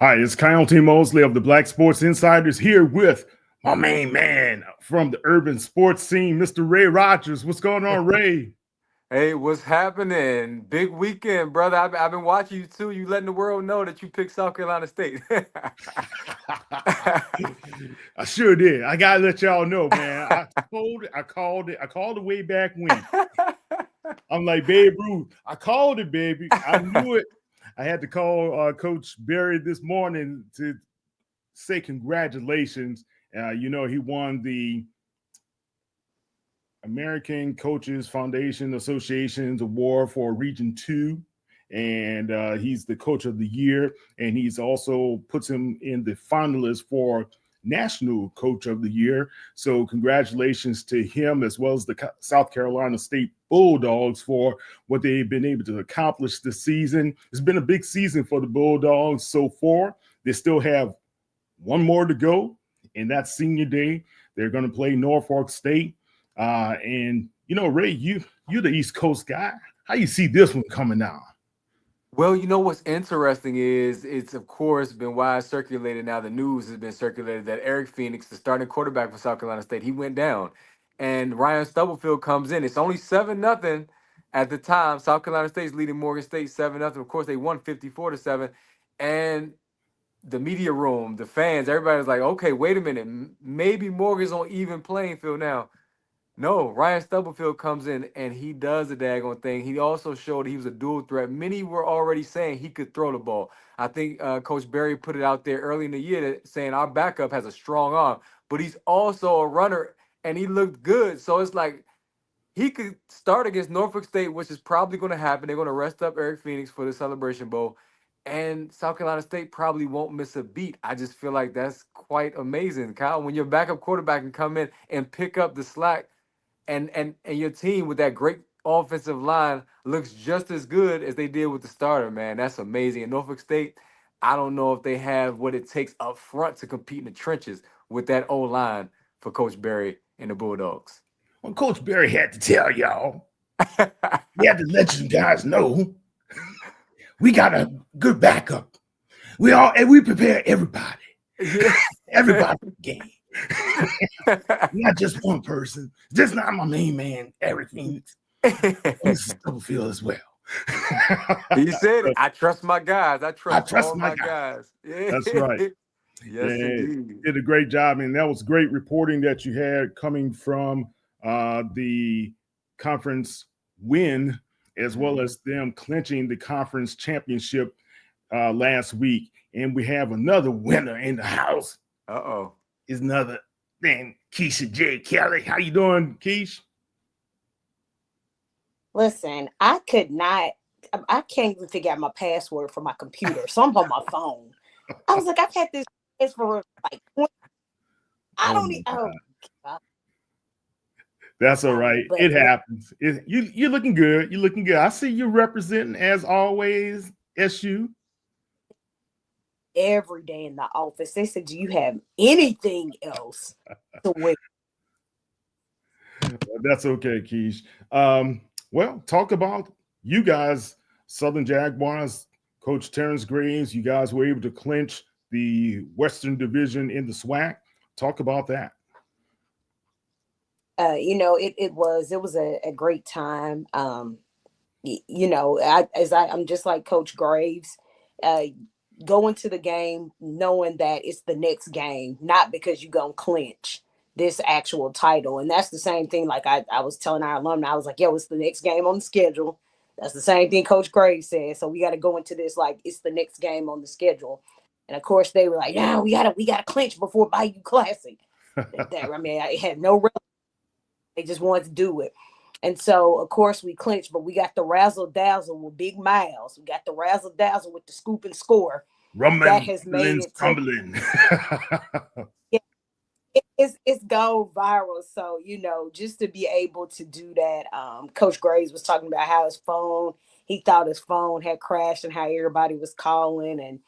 Hi, it's Kyle T. Mosley of the Black Sports Insiders here with my main man from the urban sports scene, Mr. Ray Rogers. What's going on, Ray? Hey, what's happening? Big weekend, brother. I've been watching you too. You letting the world know that you picked South Carolina State. I sure did. I gotta let y'all know, man. I called it way back when. I'm like, Babe Ruth. I called it, baby. I knew it. I had to call Coach Berry this morning to say congratulations. He won the American Coaches Foundation Association's award for Region 2. And he's the coach of the year. And he's also puts him in the finalists for National Coach of the Year. So congratulations to him as well as the South Carolina State Bulldogs for what they've been able to accomplish this season. It's been a big season for the Bulldogs so far. They still have one more to go, and that's senior day. They're going to play Norfolk State. And Ray, you're the East Coast guy. How you see this one coming down? Well, you know what's interesting is it's of course been wide circulated now. The news has been circulated that Eric Phoenix, the starting quarterback for South Carolina State, he went down, and Ryan Stubblefield comes in. It's only 7-0 at the time. South Carolina State's leading Morgan State 7-0. Of course, they won 54-7, and the media room, the fans, everybody's like, okay, wait a minute, maybe Morgan's on even playing field now. No, Ryan Stubblefield comes in and he does the daggone thing. He also showed he was a dual threat. Many were already saying he could throw the ball. I think Coach Berry put it out there early in the year saying our backup has a strong arm, but he's also a runner and he looked good. So it's like he could start against Norfolk State, which is probably going to happen. They're going to rest up Eric Phoenix for the Celebration Bowl. And South Carolina State probably won't miss a beat. I just feel like that's quite amazing, Kyle. When your backup quarterback can come in and pick up the slack and your team with that great offensive line looks just as good as they did with the starter, man. That's amazing. And Norfolk State, I don't know if they have what it takes up front to compete in the trenches with that O line for Coach Berry and the Bulldogs. Well, Coach Berry had to tell y'all. He had to let you guys know we got a good backup. We prepare everybody. Yeah. Everybody for the game. Not just one person. Just not my main man, Eric Phoenix. Mrs. Stubblefield as well. He said it. I trust my guys. I trust all my my guys. Yeah. That's right. Yes, indeed. Did a great job, and that was great reporting that you had coming from the conference win, as well as them clinching the conference championship last week. And we have another winner in the house. Uh-oh. Is another thing, Keisha J. Kelly. How you doing, Keish? Listen, I can't even figure out my password for my computer. So I'm on my phone. I was like, I've had this for like 20. I don't need. Oh, God. That's all right. It happens. You're looking good. You're looking good. I see you representing as always, SU. Every day in the office. They said, do you have anything else to wear? That's okay, Keish. Well, talk about you guys, Southern Jaguars, Coach Terrence Graves. You guys were able to clinch the Western Division in the SWAC. Talk about that. It was a great time. I'm just like Coach Graves. Go into the game knowing that it's the next game, not because you're going to clinch this actual title. And that's the same thing. Like I was telling our alumni, I was like, yo, it's the next game on the schedule. That's the same thing Coach Graves said. So we got to go into this like it's the next game on the schedule. And of course they were like, yeah, we gotta clinch before Bayou Classic. I had no relevance. They just wanted to do it. And so, of course, we clinched, but we got the razzle dazzle with Big Miles. We got the razzle dazzle with the scoop and score. That has made it tumbling. It's gone viral. So, just to be able to do that, Coach Graves was talking about how he thought his phone had crashed and how everybody was calling. And,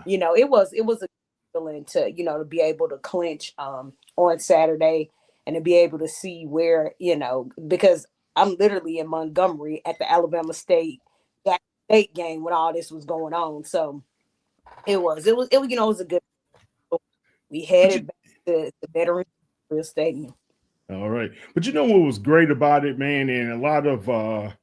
it was a feeling to be able to clinch on Saturday and to be able to see where, because I'm literally in Montgomery at the Alabama State game when all this was going on. So It was it was a good. We headed back to the Veterans Stadium. All right. But you know what was great about it, man, and a lot of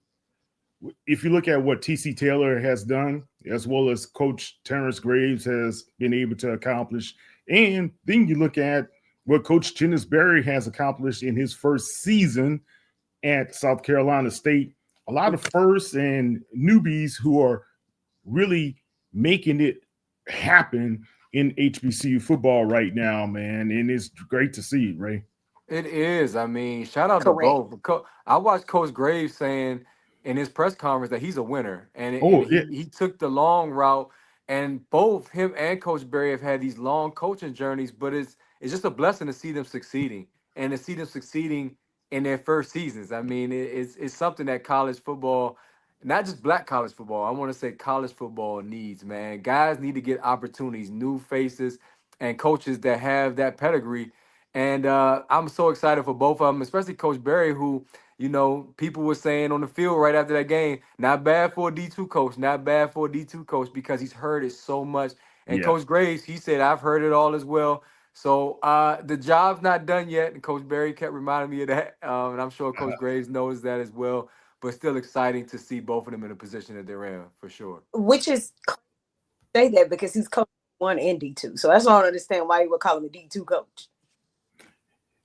if you look at what TC Taylor has done, as well as Coach Terrence Graves has been able to accomplish, and then you look at what Coach Chennis Berry has accomplished in his first season at South Carolina State. A lot of firsts and newbies who are really making it happen in HBCU football right now, man. And it's great to see, Ray. It is. I mean, shout out to both. I watched Coach Graves saying in his press conference that he's a winner, and he took the long route. And both him and Coach Berry have had these long coaching journeys, but it's just a blessing to see them succeeding and to see them succeeding in their first seasons. I mean, it's something that college football, not just black college football, I want to say college football needs, man. Guys need to get opportunities, new faces, and coaches that have that pedigree. And I'm so excited for both of them, especially Coach Berry, who, you know, people were saying on the field right after that game, not bad for a D2 coach, not bad for a D2 coach, because he's heard it so much. And Coach Graves, he said, I've heard it all as well. So the job's not done yet. And Coach Berry kept reminding me of that. And I'm sure Coach Graves knows that as well. But still exciting to see both of them in the position that they're in, for sure. Which is, say that because he's coach 1 and D2. So that's why I don't understand why you would call him a D2 coach.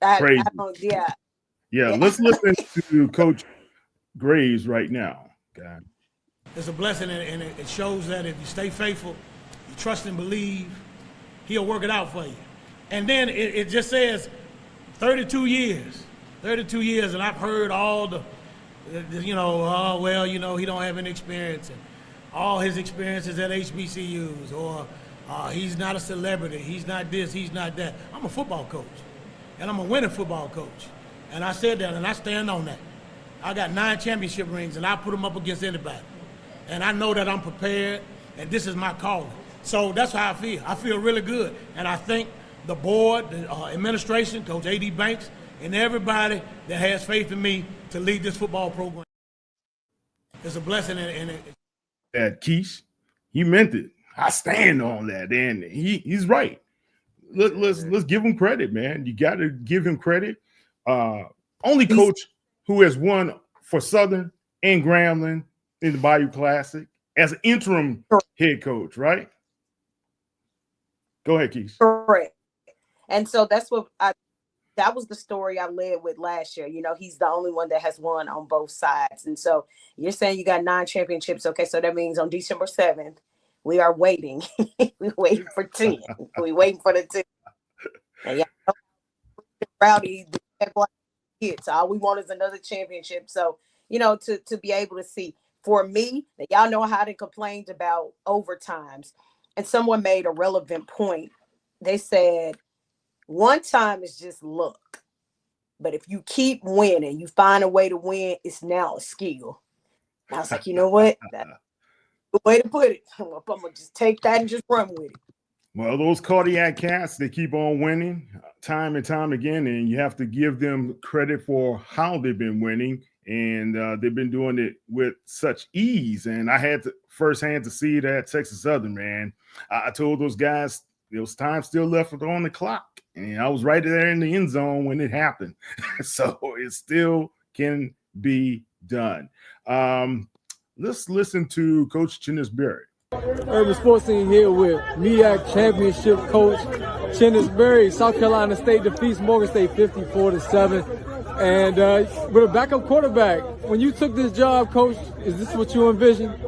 Crazy. Yeah. Let's listen to Coach Graves right now. God. It's a blessing, and it shows that if you stay faithful, you trust and believe, he'll work it out for you. And then it just says 32 years, and I've heard all the he don't have any experience, and all his experiences at HBCUs, or he's not a celebrity, he's not this, he's not that. I'm a football coach, and I'm a winning football coach. And I said that, and I stand on that. I got 9 championship rings, and I put them up against anybody. And I know that I'm prepared, and this is my calling. So that's how I feel. I feel really good. And I thank the board, the administration, Coach A.D. Banks, and everybody that has faith in me to lead this football program. It's a blessing. That Keish, he meant it. I stand on that, and he's right. Let's give him credit, man. You got to give him credit. Only coach who has won for Southern and Grambling in the Bayou Classic as an interim head coach, right? Go ahead, Keish. Correct. And so that was the story I led with last year. You know, he's the only one that has won on both sides. And so you're saying you got 9 championships. Okay, so that means on December 7th, we are waiting. We're waiting for 10. We're waiting for the 10. And yeah, rowdy kids. All we want is another championship. So, you know, to be able to see, for me, y'all know how they complained about overtimes. And someone made a relevant point. They said, one time is just luck. But if you keep winning, you find a way to win, it's now a skill. And I was like, you know what? That's the way to put it. I'm going to just take that and just run with it. Well, those cardiac cats, they keep on winning time and time again, and you have to give them credit for how they've been winning, and they've been doing it with such ease. And I had to firsthand to see it at Texas Southern, man. I told those guys there was time still left on the clock, and I was right there in the end zone when it happened. So it still can be done. Let's listen to Coach Chennis Berry. Urban Sports Scene here with MEAC Championship coach Chennis Berry. South Carolina State defeats Morgan State 54-7. And with a backup quarterback, when you took this job, Coach, is this what you envisioned?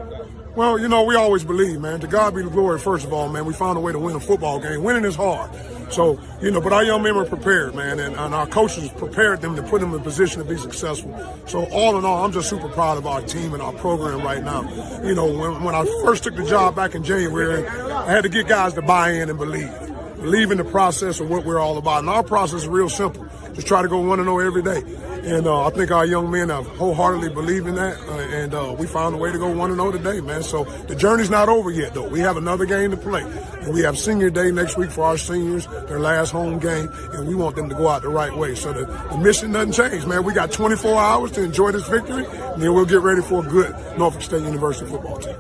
Well, you know, we always believe, man. To God be the glory, first of all, man. We found a way to win a football game. Winning is hard. So, you know, but our young men were prepared, man, and our coaches prepared them to put them in a position to be successful. So all in all, I'm just super proud of our team and our program right now. You know, when I first took the job back in January, I had to get guys to buy in and believe in the process of what we're all about. And our process is real simple. Just try to go 1-0 every day. And I think our young men have wholeheartedly believed in that, and we found a way to go 1-0 today, man. So the journey's not over yet, though. We have another game to play. And we have senior day next week for our seniors, their last home game, and we want them to go out the right way. So the mission doesn't change, man. We got 24 hours to enjoy this victory, and then we'll get ready for a good Norfolk State University football team.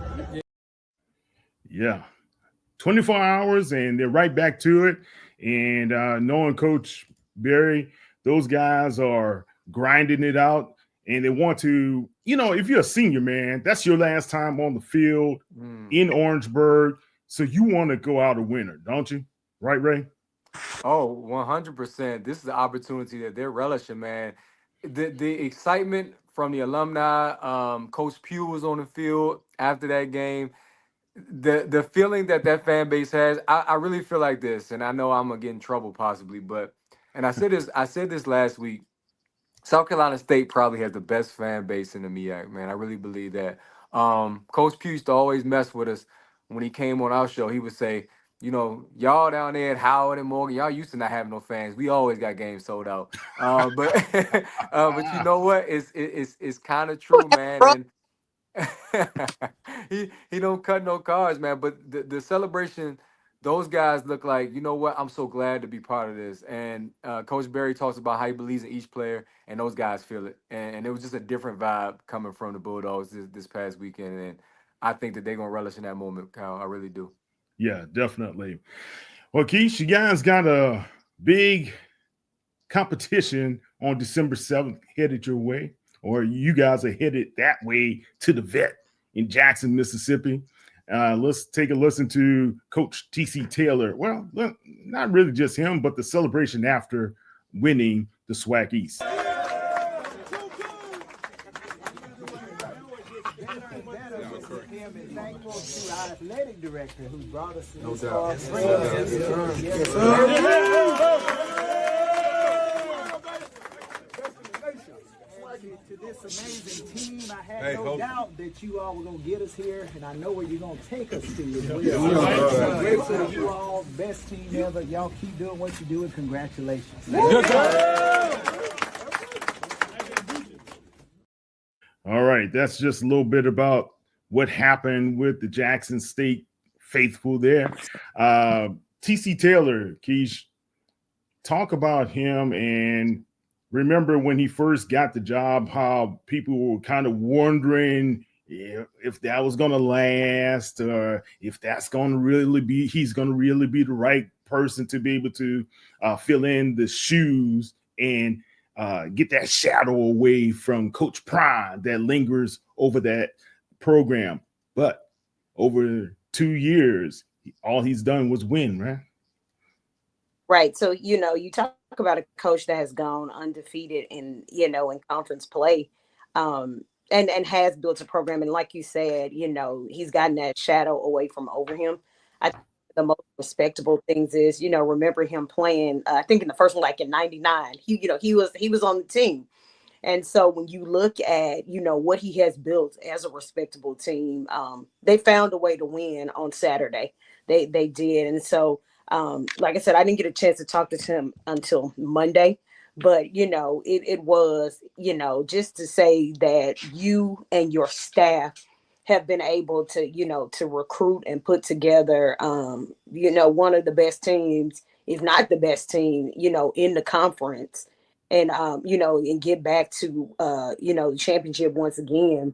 Yeah, 24 hours and they're right back to it. And knowing Coach Berry, those guys are grinding it out and they want to, if you're a senior, man, that's your last time on the field in Orangeburg. So you want to go out a winner, don't you? Right, Ray? Oh, 100%. This is the opportunity that they're relishing, man. The excitement from the alumni, Coach Pugh was on the field after that game. The feeling that fan base has, I really feel like this, and I know I'm gonna get in trouble possibly, but and I said this last week. South Carolina State probably has the best fan base in the MEAC, man. I really believe that. Coach Pugh used to always mess with us when he came on our show. He would say, y'all down there at Howard and Morgan, y'all used to not have no fans. We always got games sold out. But but you know what? It's kind of true, man. And he don't cut no cards, man. But the celebration, those guys look like, you know what? I'm so glad to be part of this. And Coach Berry talks about how he believes in each player, and those guys feel it. And it was just a different vibe coming from the Bulldogs this past weekend. And I think that they're gonna relish in that moment, Kyle. I really do. Yeah, definitely. Well, Keith, you guys got a big competition on December 7th headed your way, or you guys are headed that way to the vet in Jackson, Mississippi. Let's take a listen to Coach T.C. Taylor. Well, not really just him, but the celebration after winning the SWAC East. Thankful to our athletic director who brought us in. No doubt. To this amazing team, I had no doubt that you all were going to get us here, and I know where you're going to take us to as well. I'm grateful to you all, best team ever. Y'all keep doing what you do, and congratulations. All right, that's just a little bit about what happened with the Jackson State faithful there. T.C. Taylor, Keish, talk about him and remember when he first got the job, how people were kind of wondering if that was going to last or if that's going to really be, he's going to really be the right person to be able to fill in the shoes and get that shadow away from Coach Prime that lingers over that program. But over 2 years, all he's done was win, right? Right. So, you talk about a coach that has gone undefeated in conference play, and has built a program. And like you said, he's gotten that shadow away from over him. I think the most respectable things is, remember him playing, I think in the first one, like in 99, he was on the team. And so when you look at, what he has built as a respectable team, they found a way to win on Saturday. They did. And so, like I said, I didn't get a chance to talk to him until Monday, but, it was, just to say that you and your staff have been able to, to recruit and put together, one of the best teams, if not the best team, in the conference. And, and get back to, the championship once again,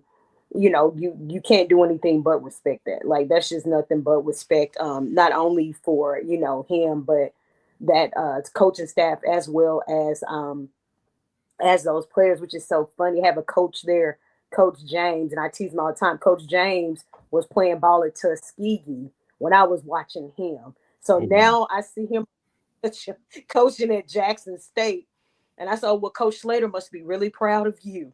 you can't do anything but respect that. Like, that's just nothing but respect, not only for, him, but that coaching staff as well as those players, which is so funny. Have a coach there, Coach James, and I tease him all the time. Coach James was playing ball at Tuskegee when I was watching him. So now I see him coaching at Jackson State. And I said, well, Coach Slater must be really proud of you.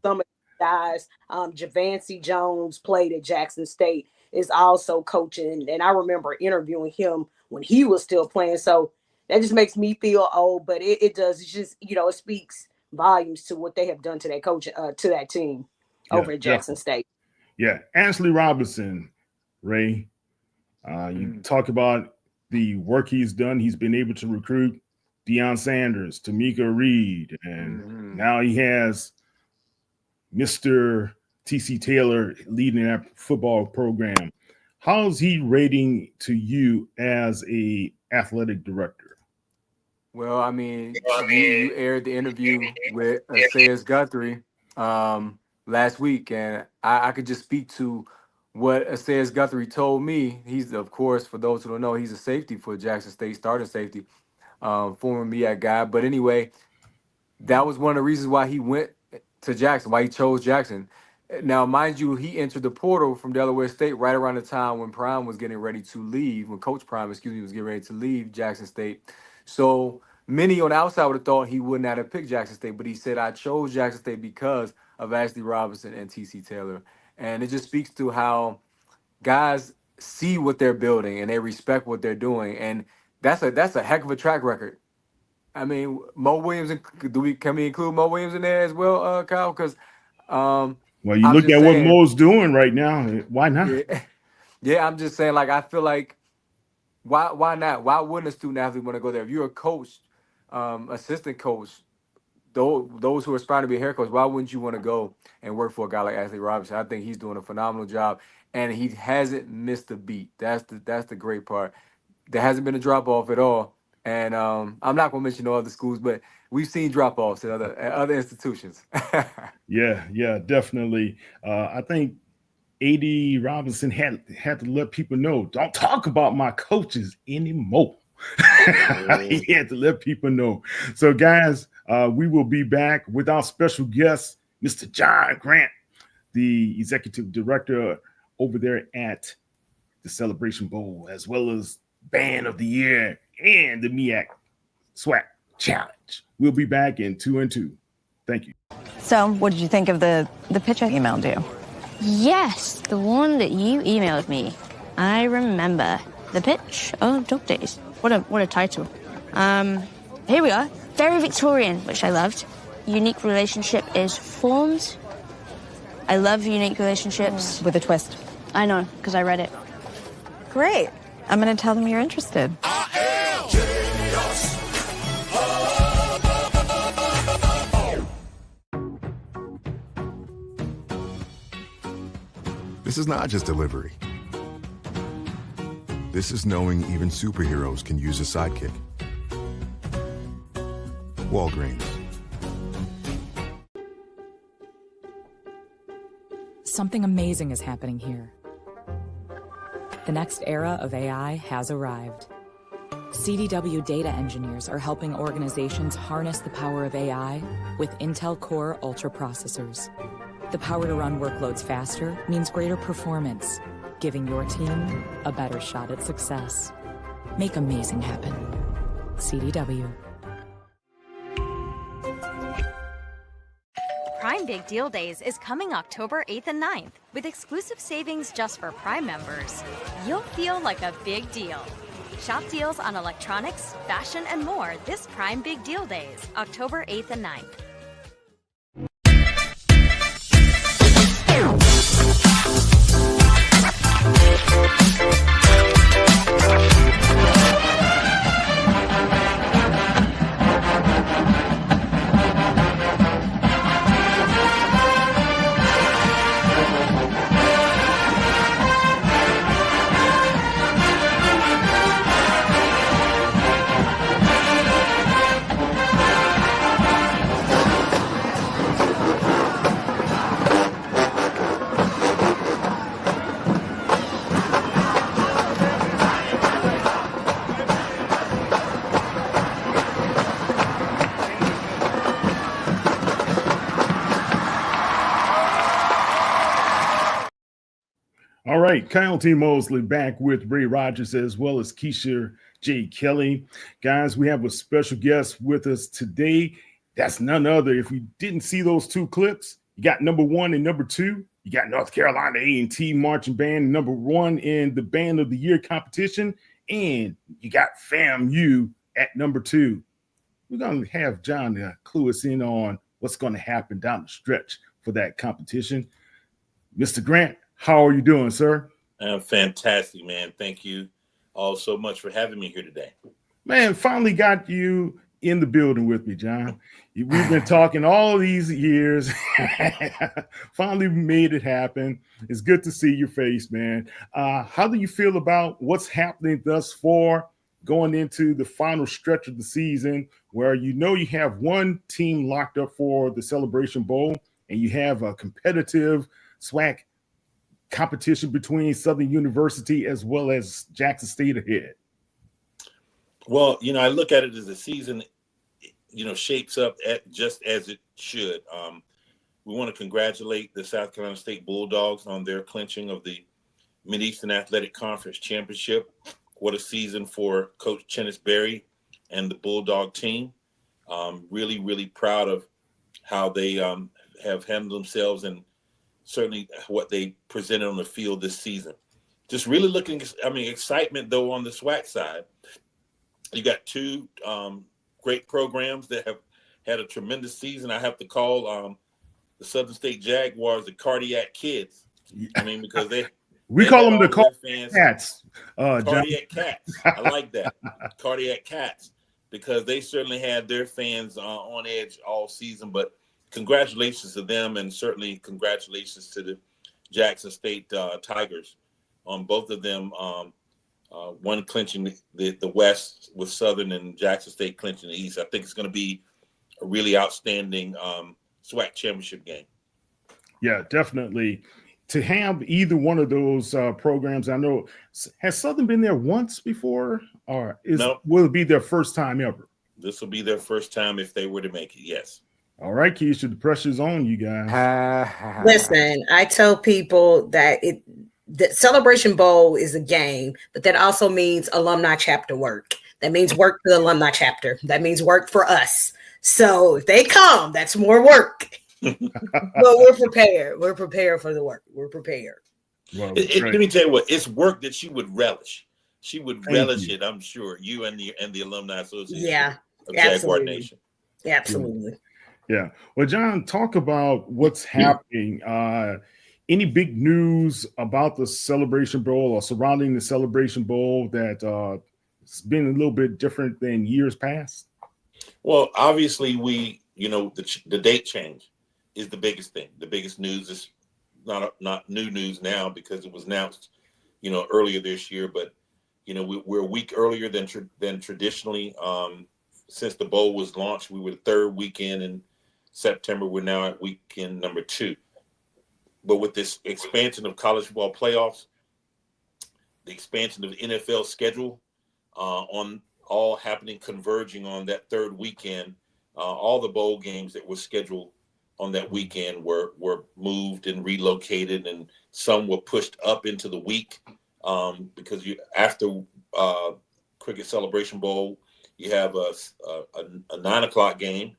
Some of the guys, Javancy Jones played at Jackson State, is also coaching. And I remember interviewing him when he was still playing. So that just makes me feel old, but it does. It's just, it speaks volumes to what they have done to that coach, to that team over at Jackson State. Yeah. Ashley Robinson, Ray, you talk about the work he's done. He's been able to recruit Deion Sanders, Tamika Reed, and now he has Mr. T.C. Taylor leading that football program. How's he rating to you as a athletic director? Well, I mean, you aired the interview with Sayers Guthrie last week, and I could just speak to what Asayas Guthrie told me, he's, of course, for those who don't know, he's a safety for Jackson State, starting safety, former MEAC guy. But anyway, that was one of the reasons why he went to Jackson, why he chose Jackson. Now, mind you, he entered the portal from Delaware State right around the time when Prime was getting ready to leave, when Coach Prime, was getting ready to leave Jackson State. So many on the outside would have thought he would not have picked Jackson State, but he said, I chose Jackson State because of Ashley Robinson and TC Taylor. And it just speaks to how guys see what they're building and they respect what they're doing. And that's a heck of a track record. I mean, Mo Williams, can we include Mo Williams in there as well, Kyle? Because well, you look at what Mo's doing right now. Why not? Yeah, I'm just saying, like, I feel like why not? Why wouldn't a student athlete want to go there? If you're a coach, assistant coach, those who are aspiring to be a hair coach, why wouldn't you want to go and work for a guy like Ashley Robinson? I think he's doing a phenomenal job, and he hasn't missed a beat. That's the great part. There hasn't been a drop off at all. And I'm not going to mention no other schools, but we've seen drop-offs at other institutions. Yeah, definitely. I think A.D. Robinson had to let people know, don't talk about my coaches anymore. He had to let people know. So, guys, we will be back with our special guest, Mr. John Grant, the executive director over there at the Celebration Bowl, as well as Band of the Year and the MEAC SWAC Challenge. We'll be back in 2 and 2. Thank you. So, what did you think of the pitch I emailed you? Yes, the one that you emailed me. I remember. The pitch of Dog Days. What a title. Here we are. Very Victorian, which I loved. Unique relationship is formed. I love unique relationships. With a twist. I know, because I read it. Great. I'm going to tell them you're interested. This is not just delivery. This is knowing even superheroes can use a sidekick. Walgreens. Something amazing is happening here. The next era of AI has arrived. CDW data engineers are helping organizations harness the power of AI with Intel Core Ultra processors. The power to run workloads faster means greater performance, giving your team a better shot at success. Make amazing happen. CDW. Prime Big Deal Days is coming October 8th and 9th with exclusive savings just for Prime members. You'll feel like a big deal. Shop deals on electronics, fashion, and more this Prime Big Deal Days, October 8th and 9th. All right, Kyle T. Mosley back with Ray Rogers as well as Keisha J. Kelly. Guys, we have a special guest with us today. That's none other. If we didn't see those two clips, you got number 1 and number 2. You got North Carolina A&T Marching Band, number 1 in the Band of the Year competition. And you got FAMU at number 2. We're going to have John clue us in on what's going to happen down the stretch for that competition. Mr. Grant, how are you doing, sir? Fantastic, man. Thank you all so much for having me here today. Man, finally got you in the building with me, John. We've been talking all these years. Finally made it happen. It's good to see your face, man. How do you feel about what's happening thus far going into the final stretch of the season where you know you have one team locked up for the Celebration Bowl and you have a competitive SWAC competition between Southern University as well as Jackson State ahead? Well, I look at it as the season, shapes up just as it should. We want to congratulate the South Carolina State Bulldogs on their clinching of the Mid-Eastern Athletic Conference Championship. What a season for Coach Chennis Berry and the Bulldog team. Really, really proud of how they have handled themselves and certainly what they presented on the field this season. Just really excitement, though, on the SWAC side. You got two great programs that have had a tremendous season. I have to call the Southern State Jaguars the Cardiac Kids. Because we call them the Cardiac Cats. Cardiac Cats. I like that. Cardiac Cats, because they certainly had their fans on edge all season. But congratulations to them, and certainly congratulations to the Jackson State Tigers on both of them. One clinching the West with Southern, and Jackson State clinching the East. I think it's going to be a really outstanding SWAC championship game. Yeah, definitely. To have either one of those programs, I know, has Southern been there once before, or will it be their first time ever? This will be their first time if they were to make it, yes. All right, Keisha, the pressure's on you guys. Listen, I tell people that the Celebration Bowl is a game, but that also means alumni chapter work. That means work for the alumni chapter. That means work for us. So if they come, that's more work. But we're prepared. We're prepared for the work. We're prepared. Well, let me tell you what, it's work that she would relish. She would relish it, I'm sure. You and the Alumni Association of Jaguar Nation. Absolutely. Yeah. Well, John, talk about what's happening. Any big news about the Celebration Bowl or surrounding the Celebration Bowl that it's been a little bit different than years past? Well, obviously, the date change is the biggest thing. The biggest news is not new news now, because it was announced, earlier this year. But we're a week earlier than traditionally. Since the bowl was launched, we were the third weekend in September. We're now at weekend number 2. But with this expansion of college football playoffs, the expansion of the NFL schedule, on all happening, converging on that third weekend, all the bowl games that were scheduled on that weekend were moved and relocated, and some were pushed up into the week, because after Cricket Celebration Bowl, you have a 9:00 game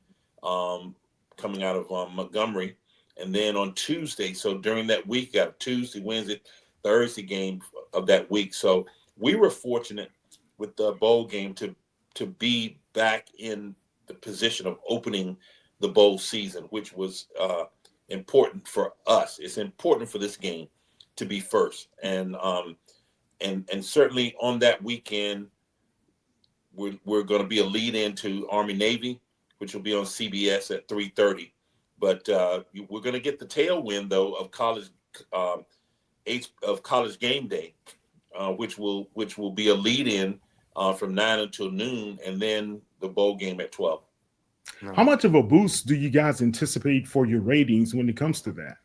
coming out of Montgomery. And then on Tuesday, so during that week, you got Tuesday, Wednesday, Thursday game of that week. So we were fortunate with the bowl game to be back in the position of opening the bowl season, which was important for us. It's important for this game to be first. And certainly on that weekend, we're going to be a lead into Army Navy, which will be on CBS at 3:30. But we're going to get the tailwind, though, of college game day, which will be a lead-in from 9 until noon, and then the bowl game at 12. How much of a boost do you guys anticipate for your ratings when it comes to that?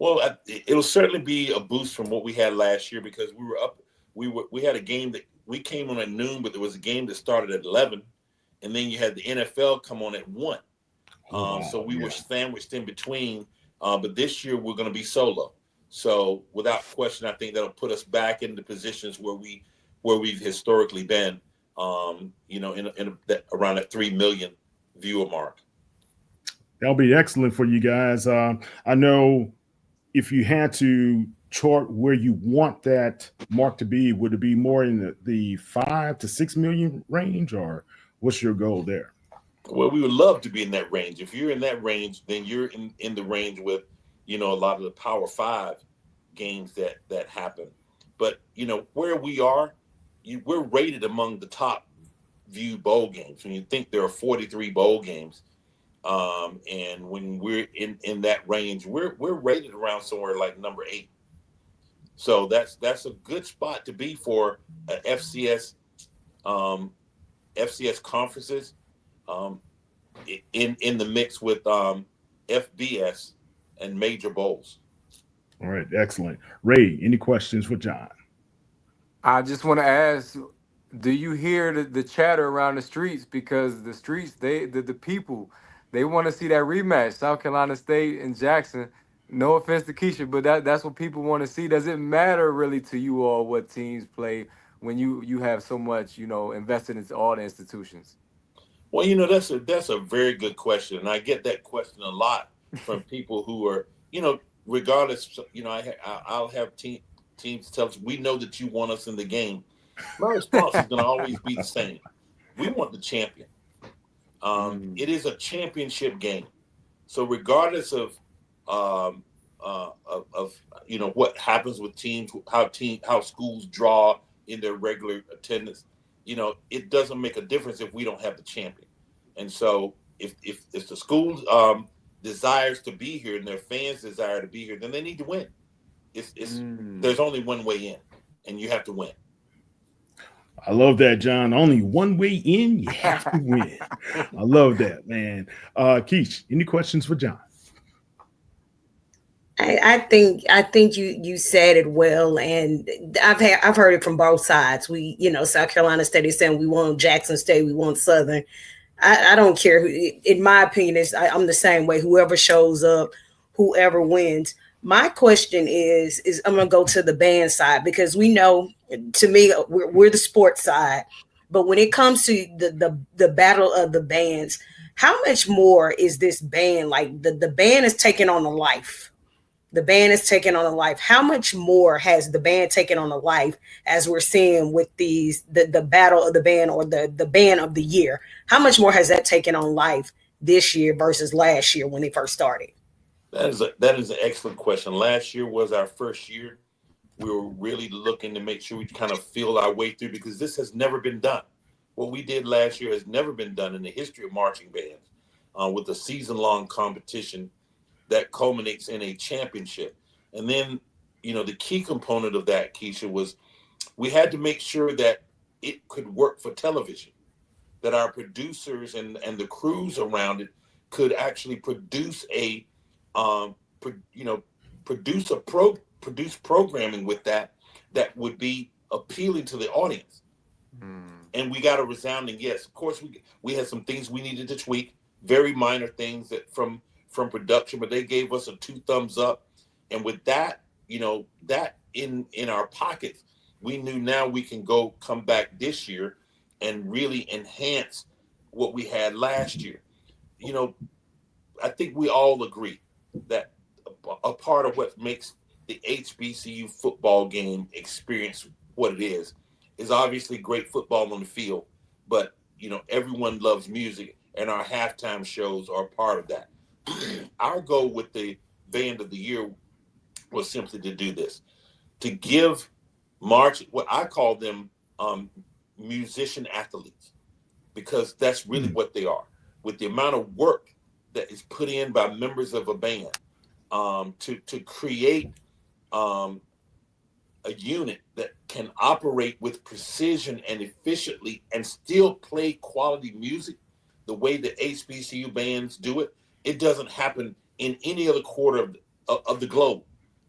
Well, it'll certainly be a boost from what we had last year, because we were up. We had a game that we came on at noon, but there was a game that started at 11, and then you had the NFL come on at 1. So we were sandwiched in between. But this year we're going to be solo. So without question, I think that'll put us back into positions where we've historically been. Around that 3 million viewer mark. That'll be excellent for you guys. I know if you had to chart where you want that mark to be, would it be more in the 5 to 6 million range, or what's your goal there? Well, we would love to be in that range. If you're in that range, then you're in the range with, a lot of the Power 5 games that happen. But, where we are, we're rated among the top viewed bowl games. When you think there are 43 bowl games, and when we're in that range, we're rated around somewhere like number 8. So that's a good spot to be for FCS conferences. In the mix with FBS and major bowls. All right, excellent. Ray, any questions for John? I just want to ask, do you hear the chatter around the streets? Because the streets, the people, they want to see that rematch, South Carolina State and Jackson. No offense to Keisha, but that's what people want to see. Does it matter really to you all what teams play when you have so much, invested into all the institutions? Well, that's a very good question, and I get that question a lot from people who are, regardless. I'll have teams tell us, we know that you want us in the game. My response is going to always be the same. We want the champion. It is a championship game, so regardless of what happens with teams, how schools draw in their regular attendance, it doesn't make a difference if we don't have the champion. And so if the school desires to be here and their fans desire to be here, then they need to win. There's only one way in, and you have to win. I love that, John. Only one way in, you have to win. I love that, man. Keish, any questions for John? I think you said it well, and I've heard it from both sides. South Carolina State is saying we want Jackson State, we want Southern. I don't care who. In my opinion, I'm the same way. Whoever shows up, whoever wins. My question is I'm gonna go to the band side, because we know, to me, we're the sports side, but when it comes to the battle of the bands, how much more is this band like? The band is taking on a life. The band is taking on a life. How much more has the band taken on a life, as we're seeing with the battle of the band, or the band of the year? How much more has that taken on life this year versus last year when they first started? That is an excellent question. Last year was our first year. We were really looking to make sure we kind of feel our way through, because this has never been done. What we did last year has never been done in the history of marching bands, with a season-long competition that culminates in a championship. And then, the key component of that, Keisha, was we had to make sure that it could work for television, that our producers and the crews around it could actually produce produce programming with that would be appealing to the audience. And we got a resounding yes. Of course, we had some things we needed to tweak, very minor things that from production, but they gave us a 2 thumbs up. And with that, that in our pockets, we knew now we can come back this year and really enhance what we had last year. I think we all agree that a part of what makes the HBCU football game experience what it is obviously great football on the field, but everyone loves music, and our halftime shows are a part of that. Our goal with the band of the year was simply to do this, to give what I call them musician athletes, because that's really what they are. With the amount of work that is put in by members of a band to create a unit that can operate with precision and efficiently and still play quality music the way that HBCU bands do it, it doesn't happen in any other quarter of the globe,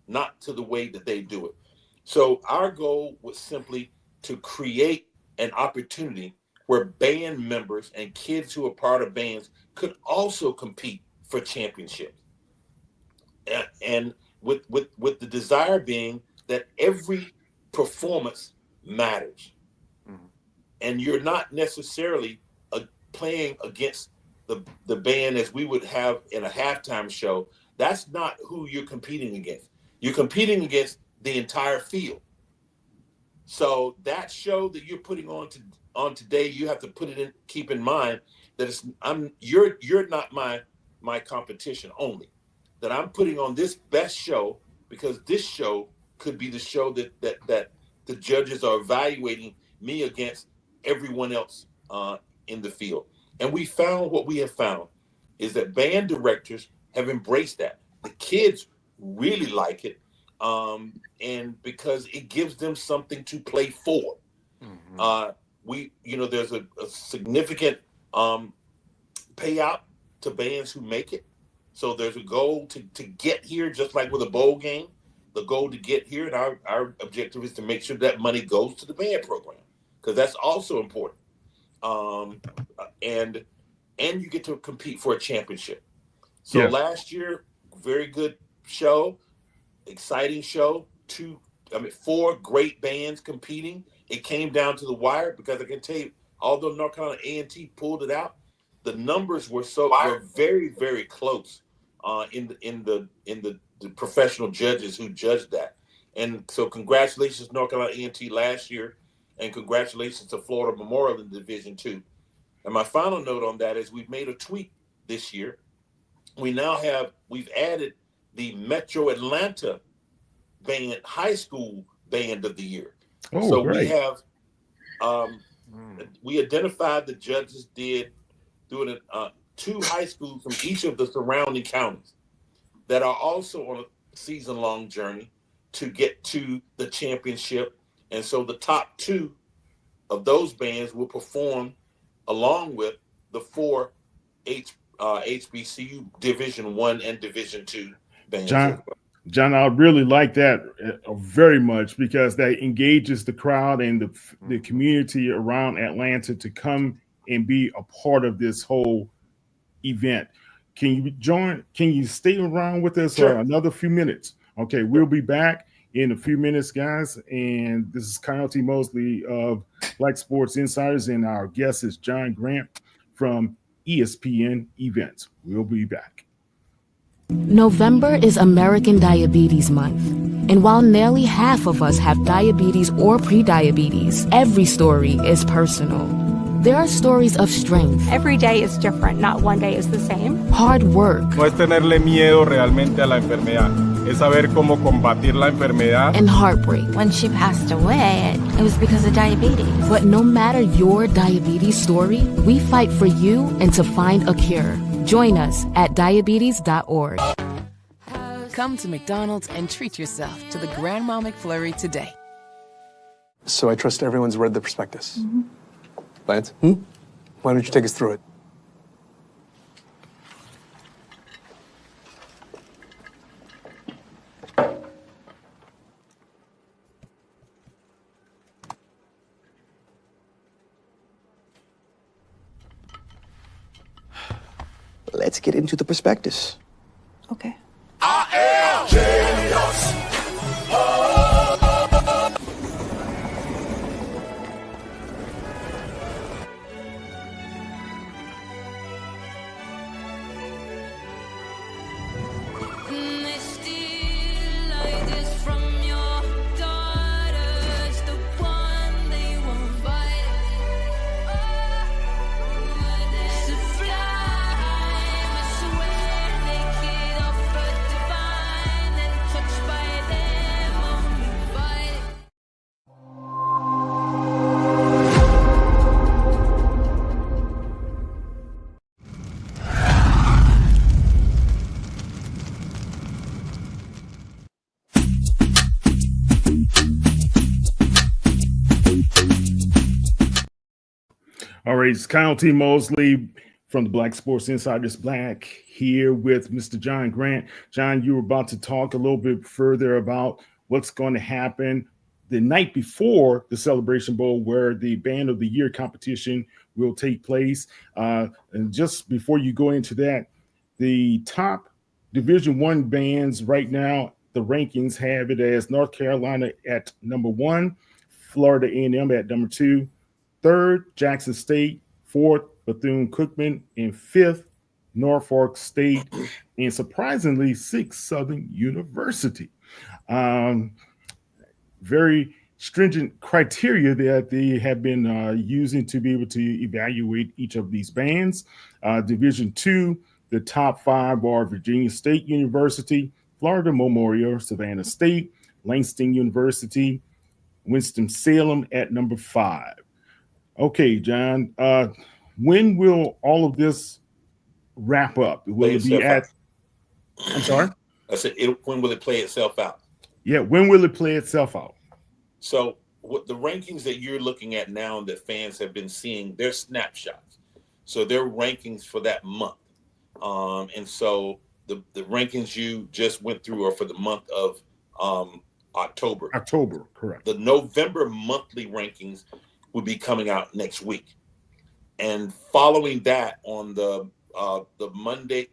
not to the way that they do it. So our goal was simply to create an opportunity where band members and kids who are part of bands could also compete for championships. And with the desire being that every performance matters. And you're not necessarily playing against the band as we would have in a halftime show. That's not who you're competing against. You're competing against the entire field. So that show that you're putting on today, you have to keep in mind that you're not my competition only. That I'm putting on this best show because this show could be the show that the judges are evaluating me against everyone else in the field. And what we have found is that band directors have embraced that. The kids really like it, and because it gives them something to play for. There's a significant payout to bands who make it. So there's a goal to get here, just like with a bowl game. the goal to get here, and our objective is to make sure that money goes to the band program, because that's also important. And you get to compete for a championship. So last year, very good show, exciting show. 4 great bands competing. It came down to the wire, because I can tell you, although North Carolina A&T pulled it out, the numbers were very, very close in the professional judges who judged that. And so congratulations North Carolina A&T last year, and congratulations to Florida Memorial in Division II. And my final note on that is we've made a tweak this year. We've added the Metro Atlanta band, high school band of the year. Oh, so great. We have we identified, the judges did, doing 2 high schools from each of the surrounding counties that are also on a season-long journey to get to the championship. And so the top 2 of those bands will perform along with the 4 HBCU Division I and Division II bands. John, I really like that very much, because that engages the crowd and the community around Atlanta to come and be a part of this whole event. Can you stay around with us for another few minutes? Okay, we'll be back in a few minutes, guys. And this is Kyle T. Mosley of Black Sports Insiders, and our guest is John Grant from ESPN Events. We'll be back. November is American Diabetes Month. And while nearly half of us have diabetes or prediabetes, every story is personal. There are stories of strength. Every day is different, not one day is the same. Hard work. No es tenerle miedo realmente a la enfermedad. Es saber cómo combatir la enfermedad. And heartbreak. When she passed away, it was because of diabetes. But no matter your diabetes story, we fight for you and to find a cure. Join us at diabetes.org. Come to McDonald's and treat yourself to the Grandma McFlurry today. So I trust everyone's read the prospectus. Mm-hmm. Lance, why don't you take us through it? Let's get into the prospectus. Okay. I am genius. All right, it's Kyle T. Mosley from the Black Sports Insiders Black here with Mr. John Grant. John, you were about to talk a little bit further about what's going to happen the night before the Celebration Bowl, where the Band of the Year competition will take place. And just before you go into that, the top Division I bands right now, the rankings have it as North Carolina at number 1, Florida A&M at number 2, 3rd, Jackson State, 4th, Bethune-Cookman, and 5th, Norfolk State, and surprisingly, 6th, Southern University. Very stringent criteria that they have been using to be able to evaluate each of these bands. Division II, the top 5 are Virginia State University, Florida Memorial, Savannah State, Langston University, Winston-Salem at number 5. Okay, John, when will all of this wrap up? Will it be at, I'm sorry? I said, when will it play itself out? Yeah, when will it play itself out? So what the rankings that you're looking at now that fans have been seeing, they're snapshots. So they're rankings for that month. And so the rankings you just went through are for the month of October. October, correct. The November monthly rankings will be coming out next week, and following that on the Monday,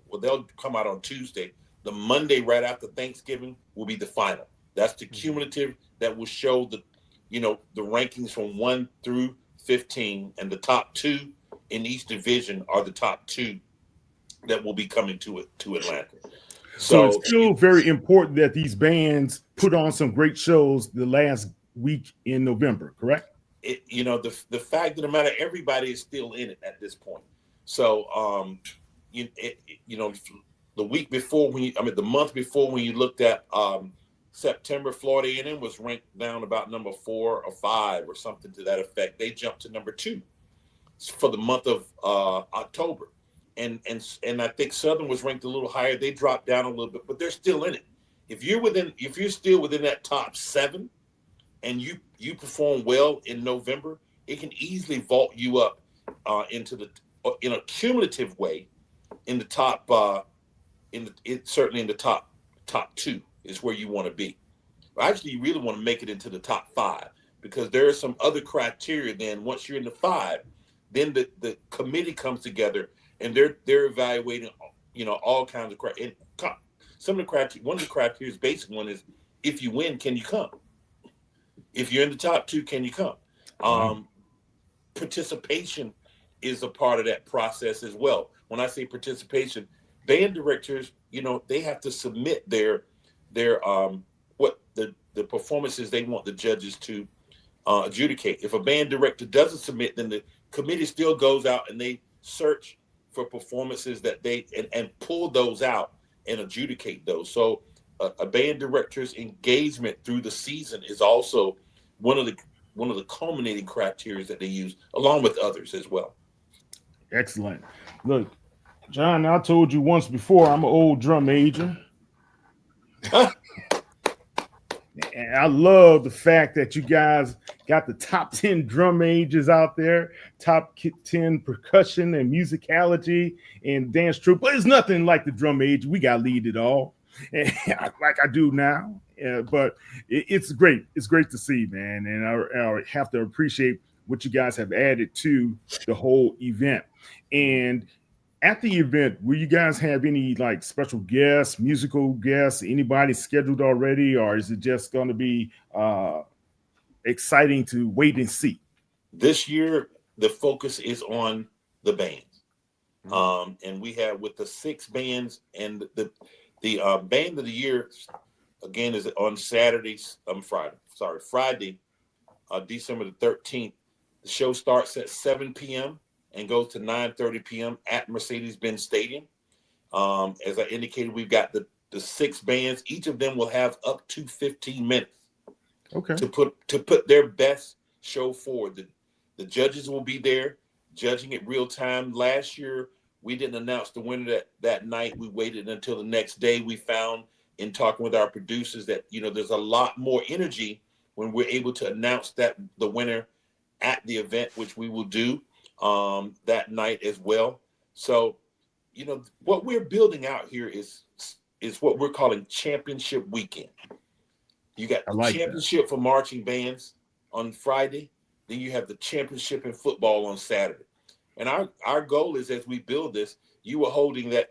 well, they'll come out on Tuesday. The Monday right after Thanksgiving will be the final. That's the cumulative that will show the rankings from 1 through 15, and the top 2 in each division are the top 2 that will be coming to Atlanta. So it's still very important that these bands put on some great shows the last week in November, correct? The fact of the matter, everybody is still in it at this point. So, the week before, the month before, when you looked at September, Florida A&M was ranked down about number 4 or 5 or something to that effect. They jumped to number 2 for the month of October. And I think Southern was ranked a little higher. They dropped down a little bit, but they're still in it. If you're still within that top 7 and you perform well in November, it can easily vault you up in a cumulative way in the top certainly in the top 2 is where you want to be. Actually, you really want to make it into the top 5, because there are some other criteria. Then once you're in the 5, then the committee comes together and they're evaluating all kinds of criteria. Some of the criteria, one of the criteria, basic one is, if you win, can you come? If you're in the top 2, can you come? Participation is a part of that process as well. When I say participation, band directors, they have to submit their what the performances they want the judges to adjudicate. If a band director doesn't submit, then the committee still goes out and they search for performances that they and pull those out and adjudicate those. So a band director's engagement through the season is also one of the culminating criteria that they use, along with others as well. Excellent. Look, John, I told you once before, I'm an old drum major. And I love the fact that you guys got the top 10 drum majors out there, top 10 percussion and musicality and dance troupe. But it's nothing like the drum major. We got to lead it all, like I do now. But it's great. It's great to see, man. And I have to appreciate what you guys have added to the whole event. And at the event, will you guys have any like special guests, musical guests, anybody scheduled already, or is it just going to be exciting to wait and see? This year, the focus is on the bands, and we have with the 6 bands, and the band of the year again is on Friday, December the 13th. The show starts at 7 p.m. and goes to 9:30 p.m. at Mercedes-Benz Stadium. As I indicated, we've got the 6 bands. Each of them will have up to 15 minutes to put their best show forward. The judges will be there judging it real time. Last year, we didn't announce the winner that night. We waited until the next day. We found in talking with our producers that there's a lot more energy when we're able to announce that the winner at the event, which we will do that night as well. So, what we're building out here is what we're calling Championship Weekend. You got the championship for marching bands on Friday, then you have the championship in football on Saturday. And our goal is, as we build this, you were holding that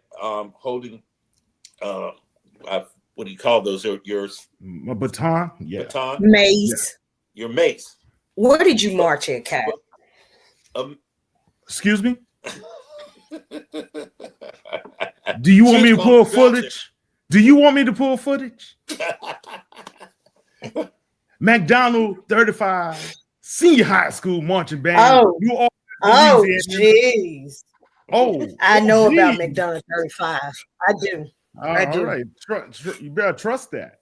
what do you call those? Yours? A baton? Yeah. Baton? Mace. Yeah. Your mace. Where did you march at, Kat? Excuse me? Do you want me to pull footage? Do you want me to pull footage? McDonald 35 Senior High School Marching Band. Jeez. I know about McDonald 35. I do. I do. All right. You better trust that.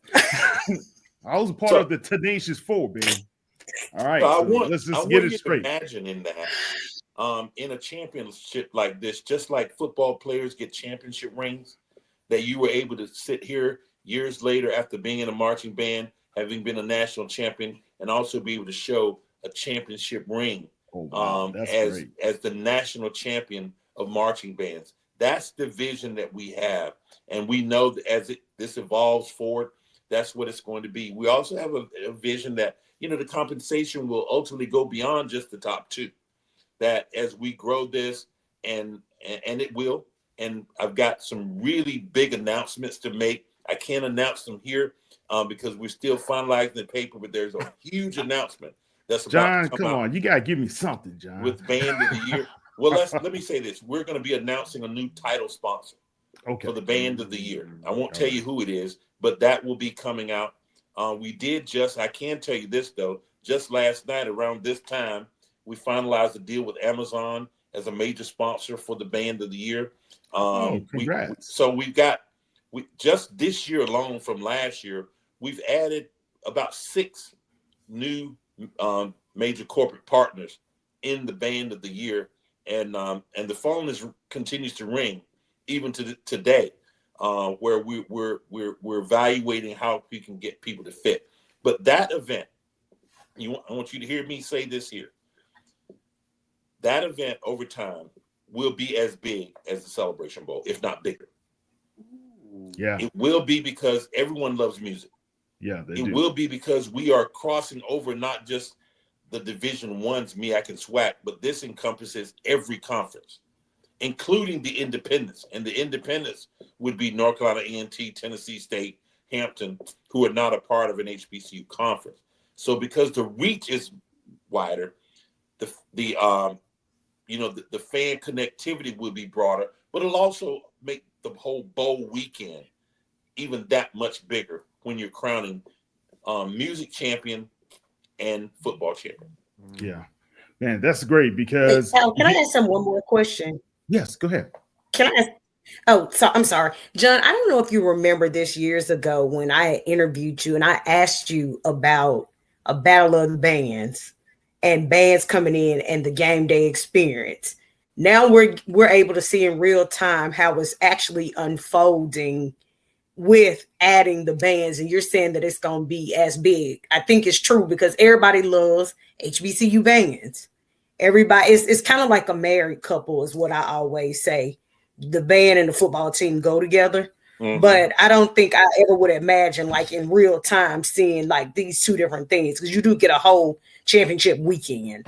I was a part of the Tenacious 4, baby. All right. Let's just get it straight. Imagine in that. In a championship like this, just like football players get championship rings, that you were able to sit here years later after being in a marching band, having been a national champion, and also be able to show a championship ring as the national champion of marching bands. That's the vision that we have. And we know that as this evolves forward, that's what it's going to be. We also have a vision that, you know, the compensation will ultimately go beyond just the top 2. That as we grow this, and it will, and I've got some really big announcements to make. I can't announce them here because we're still finalizing the paper, but there's a huge announcement that's about John, to come come out on, you gotta give me something, John. with Band of the Year. Well, let me say this: we're going to be announcing a new title sponsor for the Band of the Year. I won't tell you who it is, but that will be coming out. We did I can tell you this though, just last night around this time, we finalized a deal with Amazon as a major sponsor for the Band of the Year. Congrats. We just this year alone from last year, we've added about 6 new major corporate partners in the Band of the Year, and the phone continues to ring even to today, where we're evaluating how we can get people to fit. But that event, I want you to hear me say this here. That event over time will be as big as the Celebration Bowl, if not bigger. Yeah. It will be because everyone loves music. Yeah, it will be because we are crossing over not just the Division I's MEAC and SWAC, but this encompasses every conference, including the independents. And the independents would be North Carolina A&T, Tennessee State, Hampton, who are not a part of an HBCU conference. So because the reach is wider, the fan connectivity will be broader, but it'll also make the whole bowl weekend even that much bigger when you're crowning music champion and football champion. Yeah, man, that's great because. Hey, Al, can I ask one more question? Yes, go ahead. Can I ask? Oh, so I'm sorry, John. I don't know if you remember this years ago when I interviewed you and I asked you about a battle of the bands and bands coming in and the game day experience. Now we're able to see in real time how it's actually unfolding with adding the bands, and you're saying that it's going to be as big. I think it's true because everybody loves HBCU bands. Everybody, it's kind of like a married couple is what I always say. The band and the football team go together. Mm-hmm. But I don't think I ever would imagine like in real time seeing like these 2 different things, because you do get a whole championship weekend.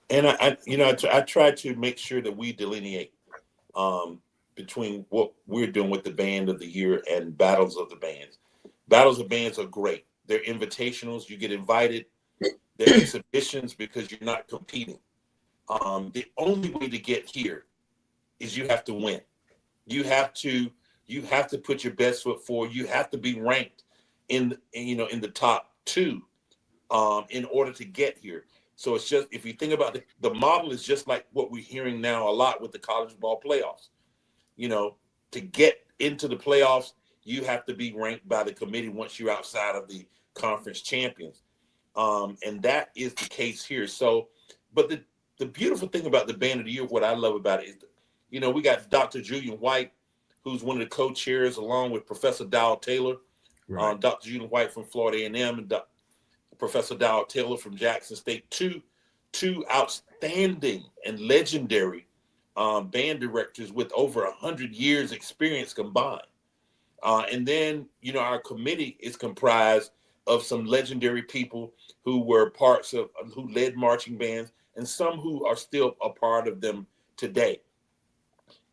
And I try to make sure that we delineate between what we're doing with the Band of the Year and Battles of the Bands. Battles of Bands are great. They're invitationals. You get invited. They're exhibitions because you're not competing. The only way to get here is you have to win. You have to put your best foot forward. You have to be ranked in the top 2 in order to get here. So it's just, if you think about the model is just like what we're hearing now a lot with the college ball playoffs. To get into the playoffs, you have to be ranked by the committee once you're outside of the conference champions. And that is the case here. So, but the beautiful thing about the Band of the Year, what I love about it is, we got Dr. Julian White, who's one of the co-chairs, along with Professor Dow Taylor, right. Dr. Julian White from Florida A&M and Professor Dow Taylor from Jackson State, two outstanding and legendary band directors with over 100 years experience combined. And then, our committee is comprised of some legendary people who were who led marching bands, and some who are still a part of them today.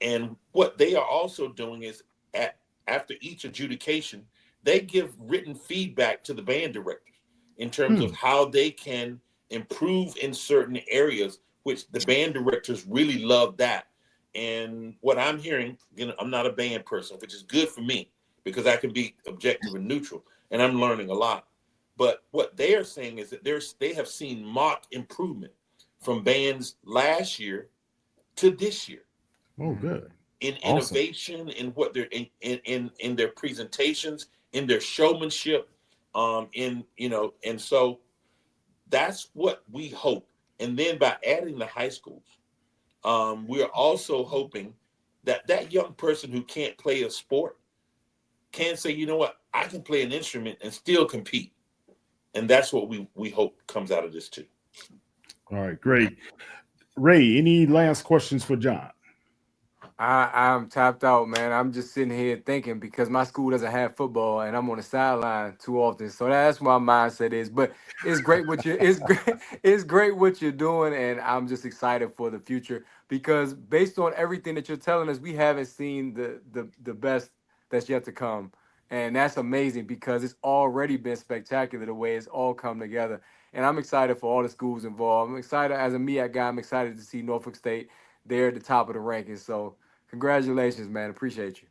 And what they are also doing is after each adjudication, they give written feedback to the band directors in terms of how they can improve in certain areas, which the band directors really love that. And what I'm hearing, I'm not a band person, which is good for me because I can be objective and neutral, and I'm learning a lot. But what they are saying is that they have seen marked improvement from bands last year to this year. Oh, good. In innovation, in what they're in their presentations, in their showmanship, and so that's what we hope. And then by adding the high schools, we are also hoping that young person who can't play a sport can say, you know what, I can play an instrument and still compete. And that's what we hope comes out of this too. All right, great. Ray, any last questions for John? I'm tapped out, man. I'm just sitting here thinking because my school doesn't have football and I'm on the sideline too often. So that's my mindset is. But it's great what you it's great it's great what you're doing, and I'm just excited for the future because based on everything that you're telling us, we haven't seen the best that's yet to come. And that's amazing because it's already been spectacular the way it's all come together. And I'm excited for all the schools involved. I'm excited as a MEAC guy, I'm excited to see Norfolk State there at the top of the rankings. So congratulations, man. Appreciate you.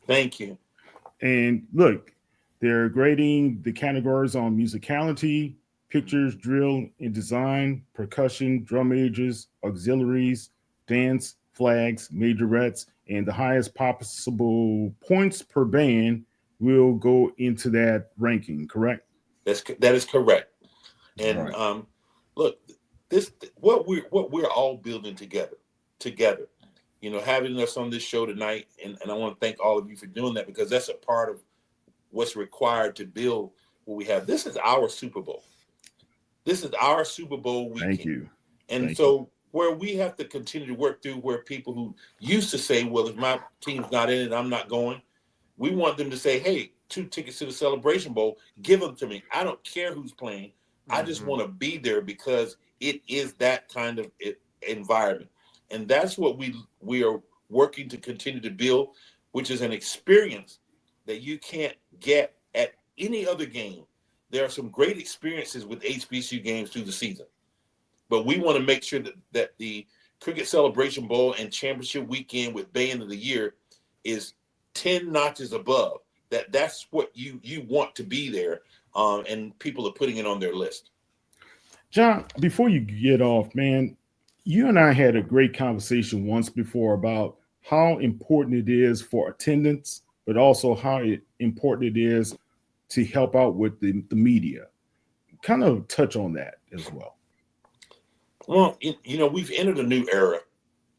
Thank you. And look, they're grading the categories on musicality, pictures, drill and design, percussion, drum majors, auxiliaries, dance, flags, majorettes, and the highest possible points per band will go into that ranking, correct? That is correct. And right. Look, this what we're all building together. You know, having us on this show tonight, and I want to thank all of you for doing that because that's a part of what's required to build what we have. This is our Super Bowl. This is our Super Bowl weekend. Thank you. And Thank so you. where we have to continue to work through where people who used to say, well, if my team's not in it, I'm not going. We want them to say, hey, 2 tickets to the Celebration Bowl, give them to me. I don't care who's playing. I just want to be there because it is that kind of environment. And that's what we are working to continue to build, which is an experience that you can't get at any other game. There are some great experiences with HBCU games through the season. But we want to make sure that the Cricket Celebration Bowl and Championship Weekend with Band of the Year is 10 notches above. That's what you want to be there, and people are putting it on their list. John, before you get off, man, you and I had a great conversation once before about how important it is for attendance, but also how important it is to help out with the media. Kind of touch on that as well. Well, you know, we've entered a new era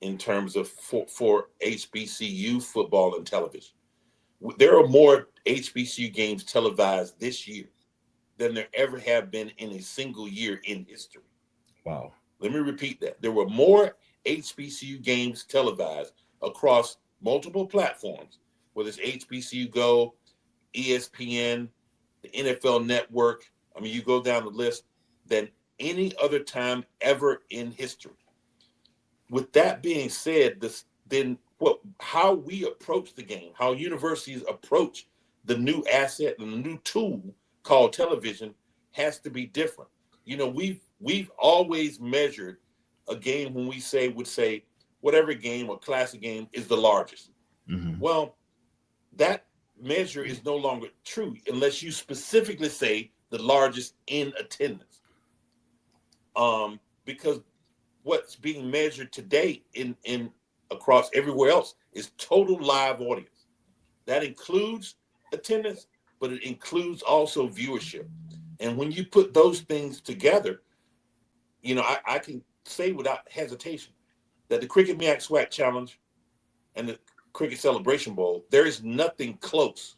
in terms of for HBCU football and television. There are more HBCU games televised this year than there ever have been in a single year in history. Wow. Let me repeat that. There were more HBCU games televised across multiple platforms, whether it's HBCU Go, ESPN, the NFL Network. I mean, you go down the list, than any other time ever in history. With that being said, how we approach the game, how universities approach the new asset and the new tool called television has to be different. You know, we've always measured a game when we would say whatever game or classic game is the largest. Mm-hmm. Well, that measure is no longer true unless you specifically say the largest in attendance. Because what's being measured today in across everywhere else is total live audience. That includes attendance, but it includes also viewership. And when you put those things together, you know, I can say without hesitation that the Cricket MEAC SWAC Challenge and the Cricket Celebration Bowl, there is nothing close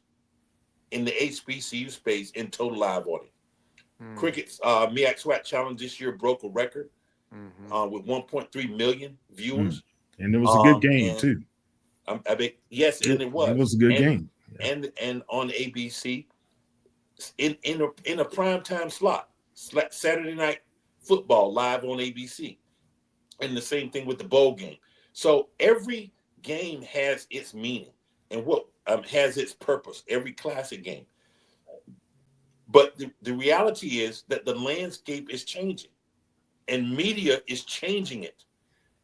in the HBCU space in total live audience. Cricket's MEAC SWAC Challenge this year broke a record with 1.3 million viewers. And it was a good game, too. I mean, yes, and it was. It was a good game. Yeah. And on ABC, in a primetime slot, Saturday night football live on ABC. And the same thing with the bowl game. So every game has its meaning and what has its purpose, every classic game. But the reality is that the landscape is changing and media is changing it.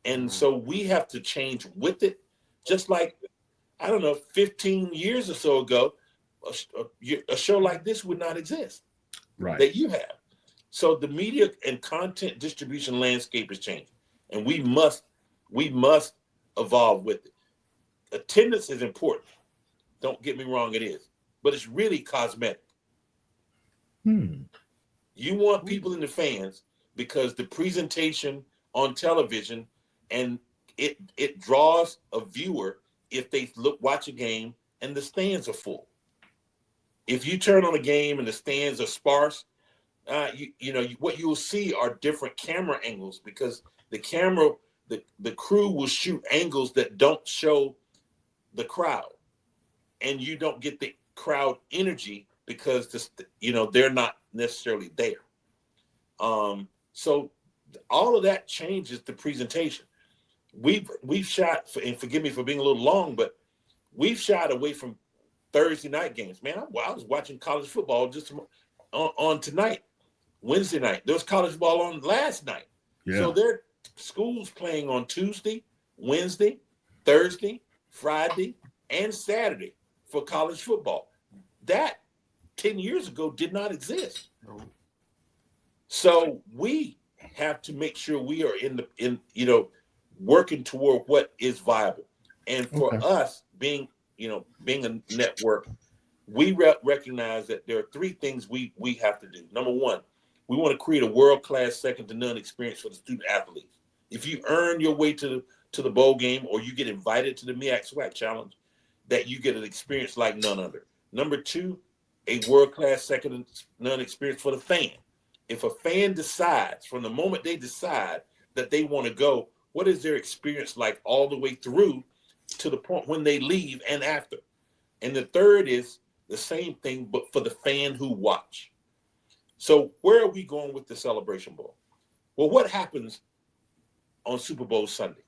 And so we have to change with it. Just like, I don't know, 15 years or so ago, a show like this would not exist. Right. That you have. So the media and content distribution landscape is changing. And we must evolve with it. Attendance is important. Don't get me wrong, it is. But it's really cosmetic. You want people in the fans because the presentation on television and it draws a viewer if they watch a game and the stands are full. If you turn on a game and the stands are sparse, what you'll see are different camera angles because the camera the crew will shoot angles that don't show the crowd, and you don't get the crowd energy because they're not necessarily there. So all of that changes the presentation. We've shot, and forgive me for being a little long, but we've shied away from Thursday night games. Man, I was watching college football just on tonight, Wednesday night. There was college football on last night. Yeah. So there are schools playing on Tuesday, Wednesday, Thursday, Friday, and Saturday for college football. That 10 years ago did not exist. So we have to make sure we are working toward what is viable. And for us being a network, we recognize that there are three things we have to do. Number one, we want to create a world-class second to none experience for the student athletes. If you earn your way to the bowl game or you get invited to the MEAC SWAC Challenge, that you get an experience like none other. Number two, a world-class second to none experience for the fan. If a fan decides, from the moment they decide that they want to go, what is their experience like all the way through to the point when they leave and after? And the third is the same thing, but for the fan who watch. So where are we going with the Celebration Bowl? Well, what happens on Super Bowl Sunday?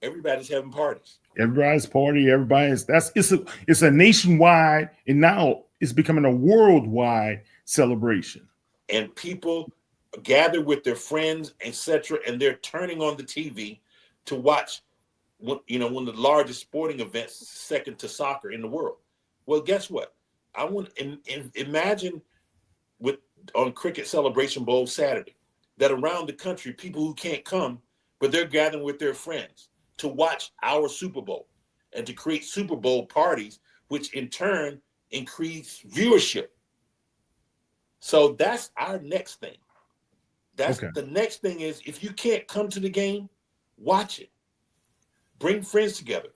Everybody's having parties. Everybody's party. It's a nationwide, and now it's becoming a worldwide celebration. And people gather with their friends, etc., and they're turning on the TV to watch one of the largest sporting events, second to soccer in the world. Well, guess what? I want to imagine on Cricket Celebration Bowl Saturday that around the country, people who can't come, but they're gathering with their friends to watch our Super Bowl and to create Super Bowl parties, which in turn increase viewership. So that's our next thing. The next thing is, if you can't come to the game, watch it. Bring friends together.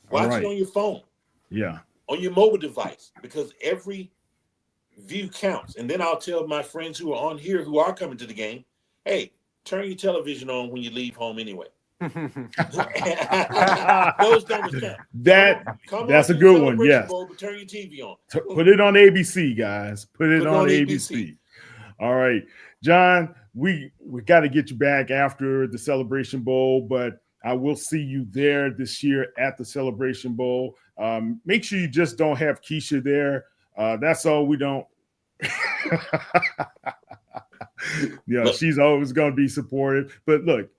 Watch it on your phone. Yeah. On your mobile device, because every view counts. And then I'll tell my friends who are on here who are coming to the game, hey, turn your television on when you leave home anyway. Those numbers count. That's a good one. Yes. Bowl, but turn your TV on. Put it on ABC, guys. Put it on ABC. All right, John. We got to get you back after the Celebration Bowl, but I will see you there this year at the Celebration Bowl. Make sure you just don't have Keisha there. That's all. We don't. She's always going to be supportive. But look,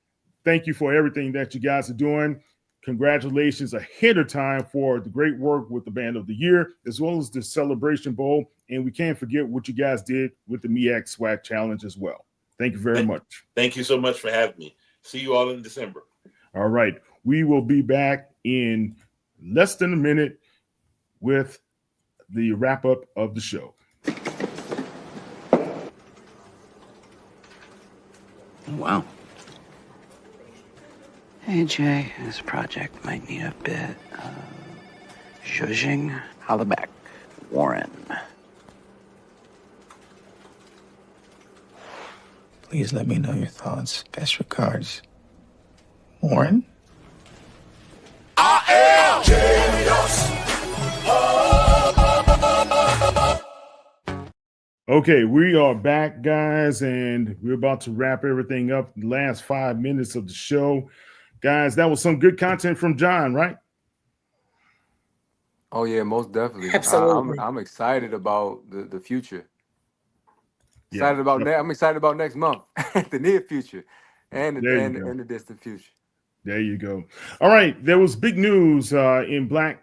thank you for everything that you guys are doing. Congratulations ahead of time for the great work with the Band of the Year, as well as the Celebration Bowl. And we can't forget what you guys did with the MEAC SWAC Challenge as well. Thank you very much. Thank you so much for having me. See you all in December. All right. We will be back in less than a minute with the wrap-up of the show. Wow. Hey, Jay, this project might need a bit of zhuzhing. Holla back, Warren. Please let me know your thoughts. Best regards, Warren. I am genius. Okay, we are back, guys, and we're about to wrap everything up. The last 5 minutes of the show. Guys, that was some good content from John, right? Oh yeah, most definitely. Absolutely. I'm excited about the future. Yeah. I'm excited about next month, the near future, and the distant future. There you go. All right, there was big news in Black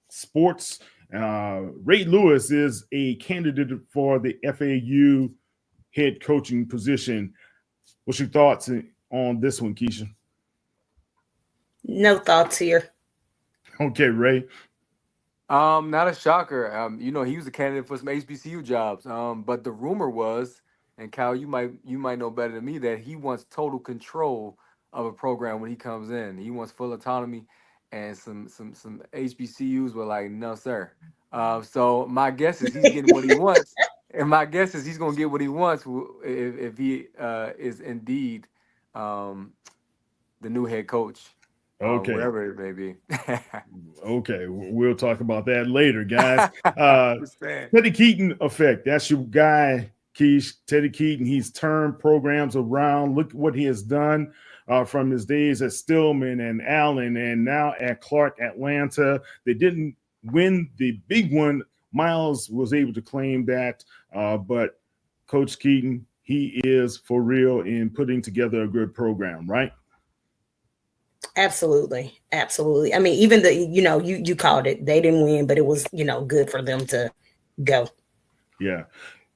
sports. Ray Lewis is a candidate for the FAU head coaching position. What's your thoughts on this one, Keisha? No thoughts here. Okay, Ray. Not a shocker. He was a candidate for some HBCU jobs. But the rumor was, and Kyle, you might know better than me, that he wants total control of a program when he comes in. He wants full autonomy, and some HBCUs were like, no, sir. So my guess is he's getting what he wants, and my guess is he's gonna get what he wants if he is indeed the new head coach. Okay. Wherever it may be. Okay, we'll talk about that later, guys. Teddy Keaton effect. That's your guy, Keish. Teddy Keaton, he's turned programs around. Look what he has done from his days at Stillman and Allen and now at Clark Atlanta. They didn't win the big one. Miles was able to claim that, but Coach Keaton, he is for real in putting together a good program, right? Absolutely. Absolutely. I mean, even you called it, they didn't win, but it was, good for them to go. Yeah.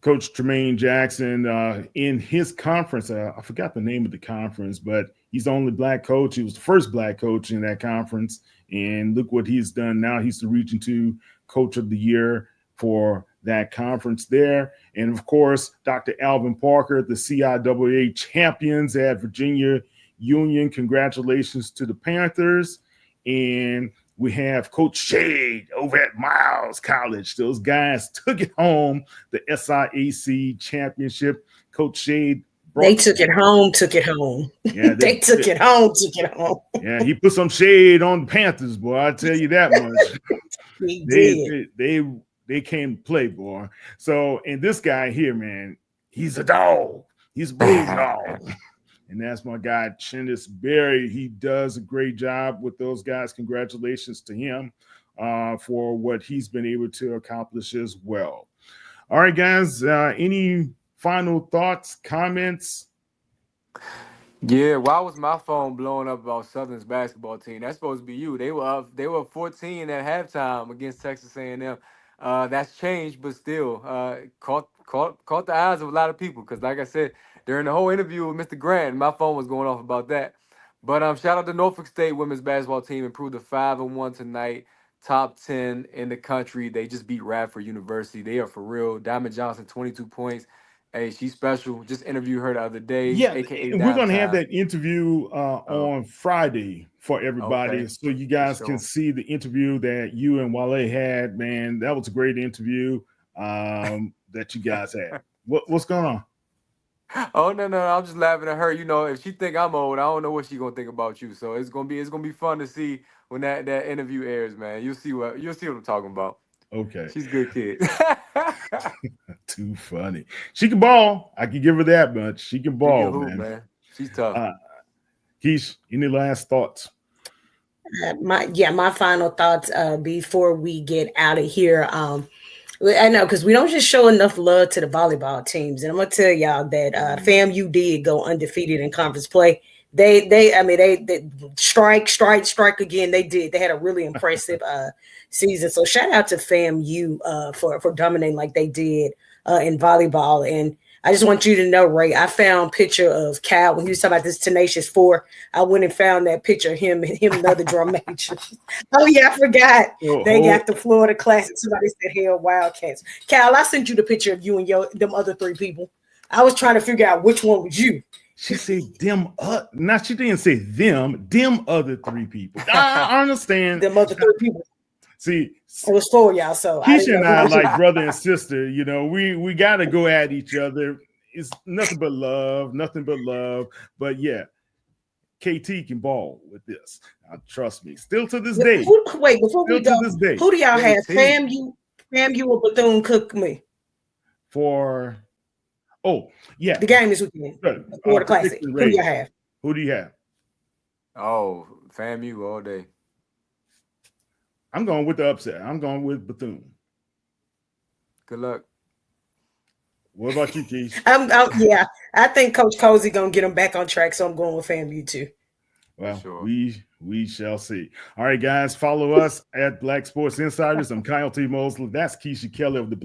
Coach Tremaine Jackson in his conference, I forgot the name of the conference, but he's the only black coach. He was the first black coach in that conference. And look what he's done now. He's the Region 2 Coach of the Year for that conference there. And of course, Dr. Alvin Parker, the CIAA champions at Virginia Union. Congratulations to the Panthers. And we have Coach Shade over at Miles College. Those guys took it home, the SIAC championship. Coach Shade. They took it home. Yeah, they took it home. Yeah, he put some shade on the Panthers, boy. I tell you that much. They came to play, boy. So, and this guy here, man, he's a dog. He's a bulldog. And that's my guy, Chinnis Berry. He does a great job with those guys. Congratulations to him for what he's been able to accomplish as well. All right, guys, any final thoughts, comments? Yeah, why was my phone blowing up about Southern's basketball team? That's supposed to be you. They were up 14 at halftime against Texas A&M. That's changed, but still caught the eyes of a lot of people because, like I said, during the whole interview with Mr. Grant, my phone was going off about that. But shout out to Norfolk State women's basketball team, improved to 5-1 tonight, top 10 in the country. They just beat Radford University. They are for real. Diamond Johnson, 22 points. Hey, she's special. Just interviewed her the other day. Yeah, AKA and we're going to have that interview on Friday for everybody. Okay. So you guys can see the interview that you and Wale had. Man, that was a great interview that you guys had. What's going on? Oh no, I'm just laughing at her. If she think I'm old, I don't know what she gonna think about you. So it's gonna be fun to see when that interview airs, man. You'll see what I'm talking about. Okay. She's a good kid. Too funny. She can ball. I can give her that much. She can ball, man. She's tough. Keish, any last thoughts? My final thoughts before we get out of here. I know, because we don't just show enough love to the volleyball teams. And I'm going to tell y'all that FAMU did go undefeated in conference play. They strike again. They did. They had a really impressive season. So shout out to FAMU for dominating like they did in volleyball. And I just want you to know, Ray, I found a picture of Cal when he was talking about this Tenacious Four. I went and found that picture of him and the other drum major. Oh, yeah, I forgot. They got the Florida Classic. Somebody said, hell, Wildcats. Cal, I sent you the picture of you and them other three people. I was trying to figure out which one was you. She said them she didn't say them other three people. I understand. Them other three people. See, it was for y'all. So Keisha and I are like brother and sister. We got to go at each other. It's nothing but love. But yeah, KT can ball with this. Trust me. Still to this day. Wait, before we go, who do y'all have? FAMU or Bethune Cookman? Yeah. The game is weekend. Florida Classic. Who do you have? Who do you have? Oh, FAMU all day. I'm going with the upset. I'm going with Bethune. Good luck. What about you, Keith? I think Coach Cozy gonna get them back on track, so I'm going with FAMU too. Well, sure. we shall see. All right, guys, follow us at Black Sports Insiders. I'm Kyle T. Mosley. That's Keisha Kelly of the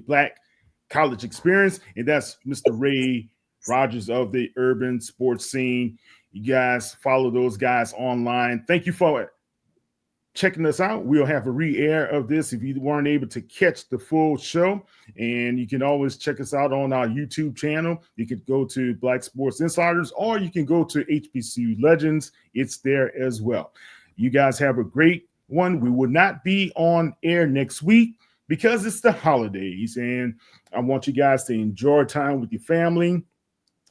Black College Experience, and that's Mr. Ray Rogers of the Urban Sports Scene. You guys follow those guys online. Thank you for checking us out. We'll have a re-air of this if you weren't able to catch the full show, and you can always check us out on our YouTube channel. You could go to Black Sports Insiders, or you can go to HBCU Legends. It's there as well. You guys have a great one. We will not be on air next week because it's the holidays, and I want you guys to enjoy time with your family.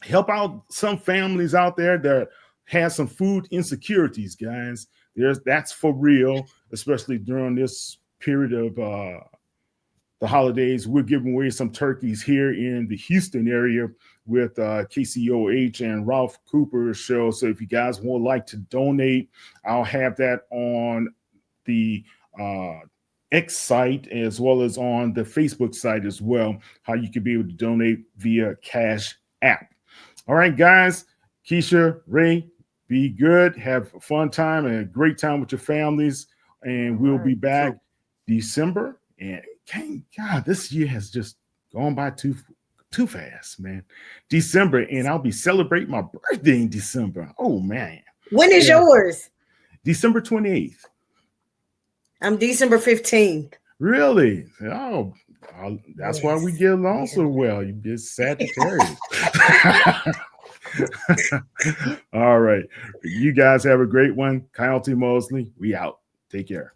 help out some families out there that have some food insecurities, guys. That's for real, especially during this period of the holidays. We're giving away some turkeys here in the Houston area with KCOH and Ralph Cooper's show. So if you guys would like to donate, I'll have that on the X site as well as on the Facebook site as well, how you can be able to donate via Cash App. All right, guys, Keisha, Ray, be good. Have a fun time and a great time with your families. And we'll be back December. And thank God, this year has just gone by too fast, man. December, and I'll be celebrating my birthday in December. Oh, man. When is yours? December 28th. I'm December 15th. Really? Oh, that's why we get along so well. You get Sagittarius. All right. You guys have a great one. Kyle T. Mosley, we out. Take care.